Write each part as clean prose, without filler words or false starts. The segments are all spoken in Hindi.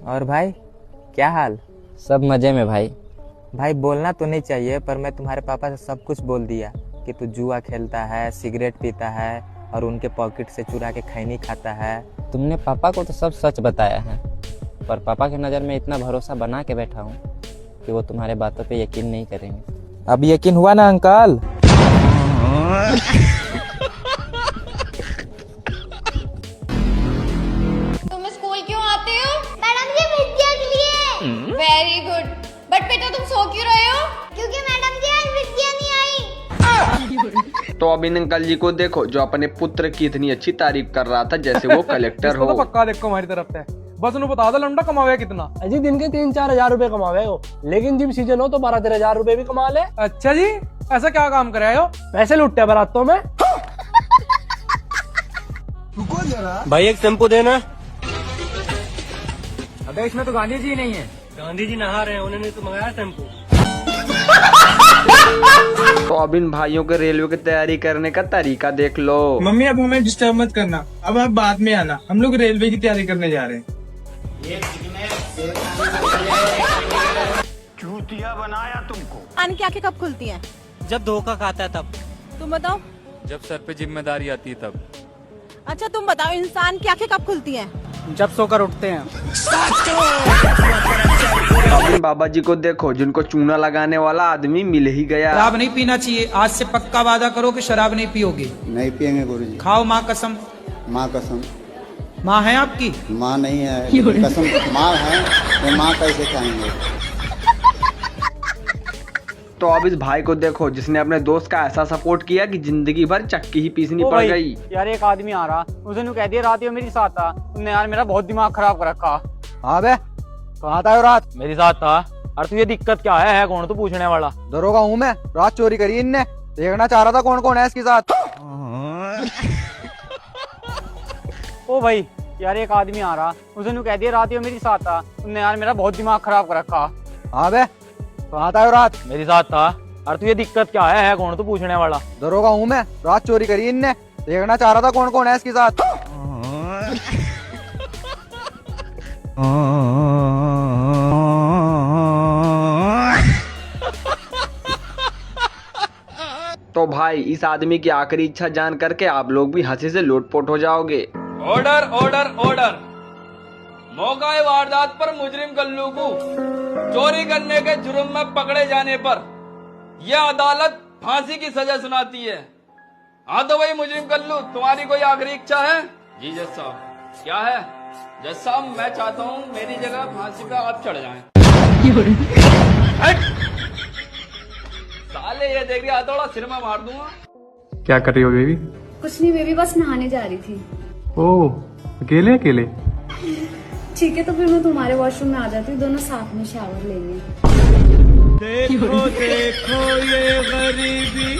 और भाई क्या हाल? सब मजे में भाई। भाई बोलना तो नहीं चाहिए, पर मैं तुम्हारे पापा से सब कुछ बोल दिया कि तू जुआ खेलता है, सिगरेट पीता है और उनके पॉकेट से चुरा के खैनी खाता है। तुमने पापा को तो सब सच बताया है, पर पापा की नज़र में इतना भरोसा बना के बैठा हूँ कि वो तुम्हारे बातों पे यकीन नहीं करेंगे। अब यकीन हुआ ना अंकल? तुम स्कूल क्यों आते हो? मैडम जी विद्या के लिए। Very good. बट बेटा तुम सो क्यों रहे हो? क्योंकि मैडम जी आज विद्या नहीं आई। तो अब इन अंकल जी को देखो जो अपने पुत्र की इतनी अच्छी तारीफ कर रहा था जैसे वो कलेक्टर हो। तो पक्का देखो हमारी तरफ से। बस उन्हें बता दो लंडा कमावे कितना। अजी दिन के 3-4 हजार रुपए कमावे हो, लेकिन जिम सीजन हो तो 12-13 हजार रुपए भी कमा ले। अच्छा जी, ऐसा क्या काम कराए हो? पैसे लुटते बारातों में। भाई एक शैम्पू देना। अबे इसमें तो गांधी जी नहीं है। गांधी जी नहा रहे हैं, उन्होंने तो मंगाया शैम्पू। तो अब इन भाइयों के रेलवे की तैयारी करने का तरीका देख लो। मम्मी अब हमें डिस्टर्ब मत करना, अब आप बाद में आना, हम लोग रेलवे की तैयारी करने जा रहे हैं। चूतिया बनाया तुमको। कान की आंखें कब खुलती हैं? जब धोखा खाता है तब। तुम बताओ। जब सर पे जिम्मेदारी आती है तब। अच्छा तुम बताओ, इंसान की आंखें कब खुलती हैं? जब सोकर उठते हैं। अब इन बाबा जी को देखो जिनको चूना लगाने वाला आदमी मिल ही गया। शराब नहीं पीना चाहिए। आज से पक्का वादा करो कि शराब नहीं पियोगे। नहीं पियेंगे गुरुजी। खाओ माँ कसम। माँ कसम। माँ है आपकी? माँ नहीं है, कसम माँ है तो माँ कैसे खाएंगे। तो अब इस भाई को देखो जिसने अपने दोस्त का ऐसा सपोर्ट किया कि जिंदगी भर चक्की ही पीसनी पड़ गई। यार एक आदमी आ रहा, उसने कह दिया रात में मेरे साथ था, उसने यार मेरा बहुत दिमाग खराब कर रखा। हाँ बे कहाँ था रात? मेरे साथ था। और तुझे दिक्कत क्या है कौन तू पूछने वाला? दरोगा हूँ मैं, रात चोरी करी इनने, देखना चाह रहा था कौन कौन है इसके साथ। ओ भाई यार एक आदमी आ रहा, उसने कह दिया रात में मेरे साथ था, उसने यार मेरा बहुत दिमाग खराब कर रखा। हाँ बे कहाँ था रात? मेरे साथ था। और तुझे दिक्कत क्या है कौन तू पूछने वाला? दरोगा हूँ मैं, रात चोरी करी इनने, देखना चाह रहा था कौन कौन है इसके साथ। तो भाई इस आदमी की आखिरी इच्छा जान करके आप लोग भी हंसी से लोटपोट हो जाओगे। Order order order. मौका वारदात पर मुजरिम गल्लू को चोरी करने के जुर्म में पकड़े जाने पर यह अदालत फांसी की सजा सुनाती है। हाँ तो भाई मुजरिम गल्लू, तुम्हारी कोई आखिरी इच्छा है? जी जज साहब। क्या है? जज साहब मैं चाहता हूँ मेरी जगह फांसी पे आप चढ़ जाएं। साले ये देख रही हथौड़ा सिर में मार दूंगा। क्या कर रही हो बेबी? कुछ नहीं बेबी, बस नहाने जा रही थी। ओह अकेले अकेले? ठीक है तो फिर मैं तुम्हारे वॉशरूम में आ जाती हूँ, दोनों साथ में शावर लेंगे। देखो देखो ये गरीबी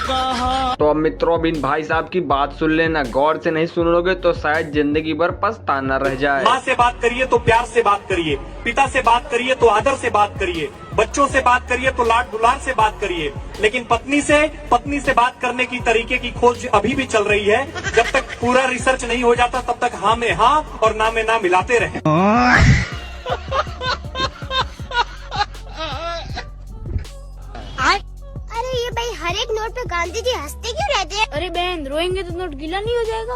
कहाँ। तो अब मित्रों अब इन भाई साहब की बात सुन लेना, गौर से नहीं सुनोगे तो शायद जिंदगी भर पछताना रह जाए। माँ से बात करिए तो प्यार से बात करिए, पिता से बात करिए तो आदर से बात करिए, बच्चों से बात करिए तो लाड दुलार से बात करिए, लेकिन पत्नी से बात करने की तरीके की खोज अभी भी चल रही है। जब तक पूरा रिसर्च नहीं हो जाता तब तक हाँ में हाँ और ना में ना मिलाते रहे। अरे ये भाई हर एक नोट पे गांधी जी हंसते क्यों रहते हैं? अरे बहन रोएंगे तो नोट गीला नहीं हो जाएगा?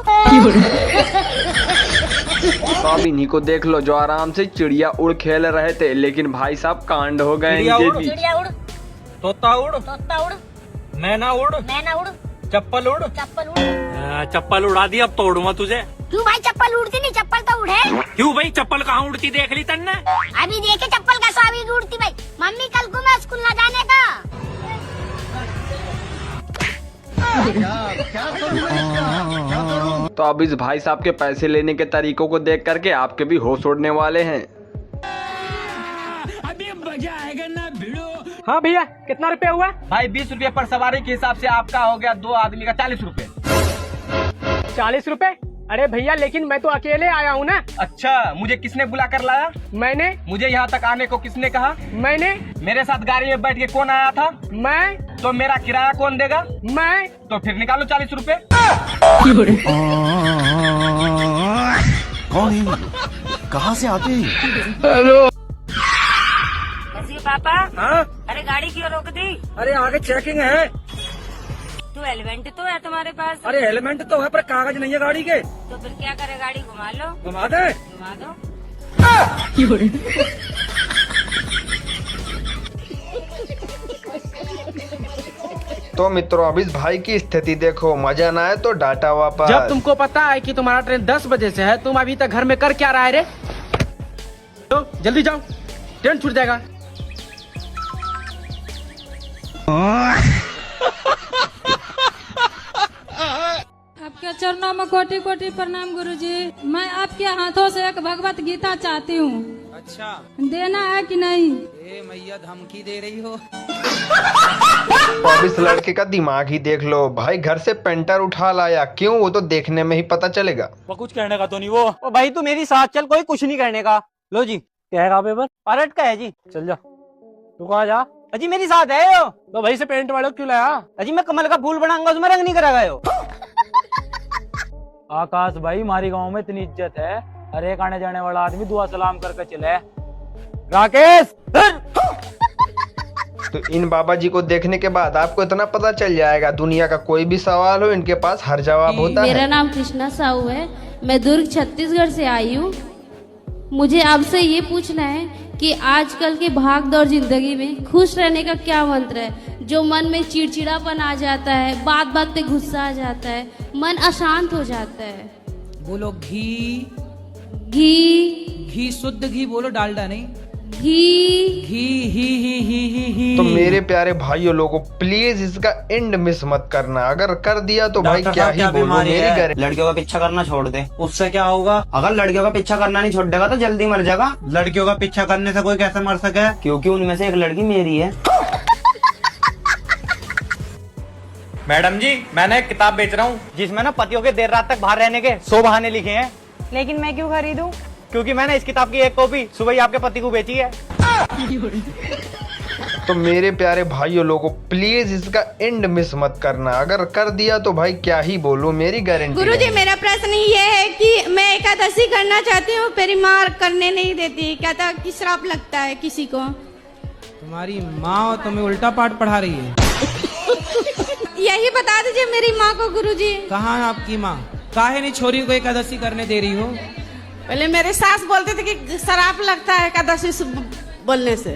तो अब इन्हीं को देख लो जो आराम से चिड़िया उड़ खेल रहे थे, लेकिन भाई साहब कांड हो गए इनके भी। चिड़िया उड़, तोता उड़, तोता उड़, मैना उड़, मैना उड़, चप्पल उड़। चप्पल उड़। चप्पल उड़ा दी, अब तोड़ूंगा तुझे। क्यों भाई चप्पल उड़ती नहीं? चप्पल तो उड़े। क्यों भाई चप्पल कहाँ उड़ती देख ली तन्ने? अभी देखे चप्पल का स्वामी उड़ती भाई। मम्मी कल को मैं स्कूल न जाने का। तो अब इस भाई साहब के पैसे लेने के तरीकों को देख करके आपके भी होश उड़ने वाले हैं। अभी मजा आएगा ना भिड़ो। हाँ भैया कितना रुपया हुआ? भाई 20 रुपये पर सवारी के हिसाब से आपका हो गया, 2 आदमी का 40 रुपये। 40 रुपए? अरे भैया लेकिन मैं तो अकेले आया हूँ ना। अच्छा मुझे किसने बुला कर लाया? मैंने। मुझे यहाँ तक आने को किसने कहा? मैंने। मेरे साथ गाड़ी में बैठ के कौन आया था? मैं। तो मेरा किराया कौन देगा? मैं। तो फिर निकालो 40 रुपए। कौन है? कहाँ से आते हैं? पापा। हाँ? अरे गाड़ी क्यों रोक दी? अरे आगे चेकिंग है। तो हेलमेट तो है तुम्हारे पास? अरे हेलमेट तो है पर कागज नहीं है गाड़ी के। तो फिर क्या करे, गाड़ी घुमा लो। घुमा दे। घुमा दो। तो मित्रों अब इस भाई की स्थिति देखो, मजा ना आए तो डाटा वापस। जब तुमको पता है कि तुम्हारा ट्रेन 10 बजे से है, तुम अभी तक घर में कर क्या रहा है रे? तो जल्दी जाओ, ट्रेन छूट जाएगा। आपके चरणों में कोटि कोटि प्रणाम गुरुजी। मैं आपके हाथों से एक भगवत गीता चाहती हूँ। अच्छा, देना है कि नहीं? ए मैया धमकी दे रही हो। तो अब इस लड़के का दिमाग ही देख लो, भाई घर से पेंटर उठा लाया, क्यों? वो तो देखने में ही पता चलेगा। वो कुछ कहने का तो नहीं वो। ओ भाई तू मेरी साथ चल, कोई कुछ नहीं करने का। लो जी, क्या है पेपर? पलट का है जी। चल जा, तू कहाँ जा? अजी मेरी साथ है यो। तो भाई से पेंट वाले क्यों लाया? अजी मैं कमल का फूल बनाऊंगा, उसमें रंग नहीं करा यो। आकाश भाई, हमारी गांव में इतनी इज्जत है, हर एक आने जाने वाला आदमी दुआ सलाम करके चले। राकेश, तो इन बाबा जी को देखने के बाद आपको इतना पता चल जाएगा, दुनिया का कोई भी सवाल हो इनके पास हर जवाब होता है। मेरा नाम कृष्णा साहू है, मैं दुर्ग छत्तीसगढ़ से आई हूँ। मुझे आपसे ये पूछना है कि आजकल के भाग दौड़ जिंदगी में खुश रहने का क्या मंत्र है? जो मन में चिड़चिड़ापन आ जाता है, बात बात पे गुस्सा आ जाता है, मन अशांत हो जाता है। बोलो घी। घी। घी शुद्ध घी बोलो, डालडा नहीं। घी। घी ही। तो मेरे प्यारे भाइयों लोगों, प्लीज इसका एंड मिस मत करना, अगर कर दिया तो भाई क्या ही बोलूं, मेरी गारंटी। लड़कियों का पीछा करना छोड़ दे, उससे क्या होगा? अगर लड़कियों का पीछा करना नहीं छोड़ेगा तो जल्दी मर जाएगा। लड़कियों का पीछा करने से कोई कैसे मर सके? क्योंकि उनमें से एक लड़की मेरी है। मैडम जी, मैंने एक किताब बेच रहा हूँ जिसमें ना पतियों के देर रात तक बाहर रहने के 100 बहाने लिखे हैं। लेकिन मैं क्यों खरीदूं? क्योंकि मैंने इस किताब की एक कॉपी सुबह ही आपके पति को बेची है। तो मेरे प्यारे भाइयों लोगों, प्लीज इसका एंड मिस मत करना, अगर कर दिया तो भाई क्या ही बोलूं, मेरी गारंटी। गुरुजी, मेरा प्रश्न ये है कि मैं एकादशी करना चाहती हूँ, मेरी माँ करने नहीं देती, कहता कि श्राप लगता है किसी को। तुम्हारी माँ तुम्हें उल्टा पाठ पढ़ा रही है। यही बता दीजिए मेरी माँ को गुरुजी। कहाँ है आपकी माँ? काहे नहीं छोरी को एकादशी करने दे रही हो? पहले मेरे सास बोलते थे कि श्राप लगता है एकादशी बोलने से।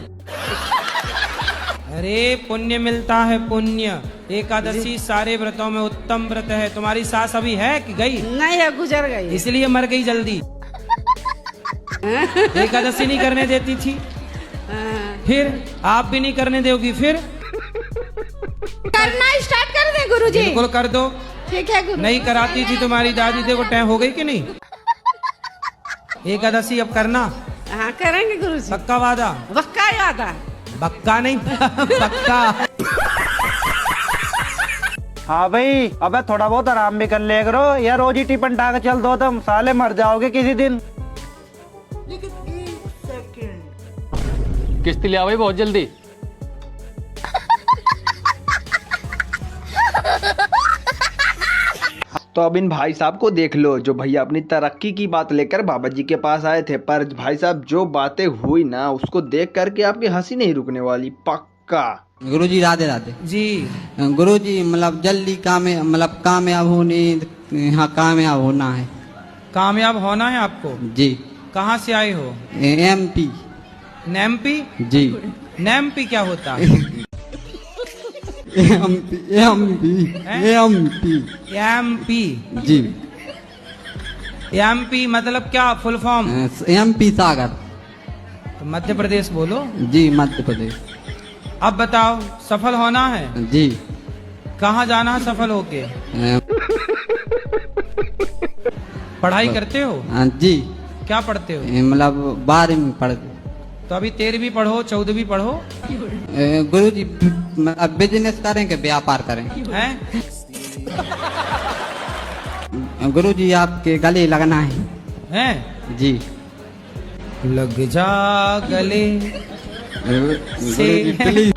अरे पुण्य मिलता है, पुण्य। एकादशी सारे व्रतों में उत्तम व्रत है। तुम्हारी सास अभी है कि गई? नहीं है, गुजर गई, इसलिए मर गई जल्दी। एकादशी नहीं करने देती थी, फिर आप भी नहीं करने दोगी, फिर करना स्टार्ट कर दे गुरुजी। बिल्कुल कर दो। ठीक है गुरु। नहीं कराती थी तुम्हारी दादी, देखो टाइम हो गई कि नहीं? एकादशी अब करना। हाँ करेंगे गुरुजी। पक्का वादा? पक्का वादा। पक्का नहीं पक्का। हाँ भाई, अबे थोड़ा बहुत आराम भी कर लिया करो, या रोज ही टिफिन टाके चल दो, तुम साले मर जाओगे किसी दिन। किस्त ले आओ भाई बहुत जल्दी। तो अब इन भाई साहब को देख लो, जो भैया अपनी तरक्की की बात लेकर बाबा जी के पास आए थे, पर भाई साहब जो बातें हुई ना, उसको देख करके आपकी हंसी नहीं रुकने वाली, पक्का। गुरुजी राधे राधे जी। गुरुजी मतलब जल्दी कामयाब होने, यहाँ कामयाब होना है। कामयाब होना है आपको? जी। कहाँ से आए हो? MP। नेमपी? जी। नेमपी क्या होता है? MP जी। MP मतलब क्या, फुल फॉर्म? MP सागर। तो मध्य प्रदेश बोलो। जी, मध्य प्रदेश। अब बताओ, सफल होना है? जी। कहाँ जाना है सफल होके? पढ़ाई करते हो? जी। क्या पढ़ते हो? मतलब 12वीं पढ़ते। तो अभी 13वीं पढ़ो, 14वीं पढ़ो। गुरुजी अब बिजनेस करें कि व्यापार करें? हैं? गुरुजी आपके गले लगना है। हैं? जी। लग जा गले गुरुजी प्लीज।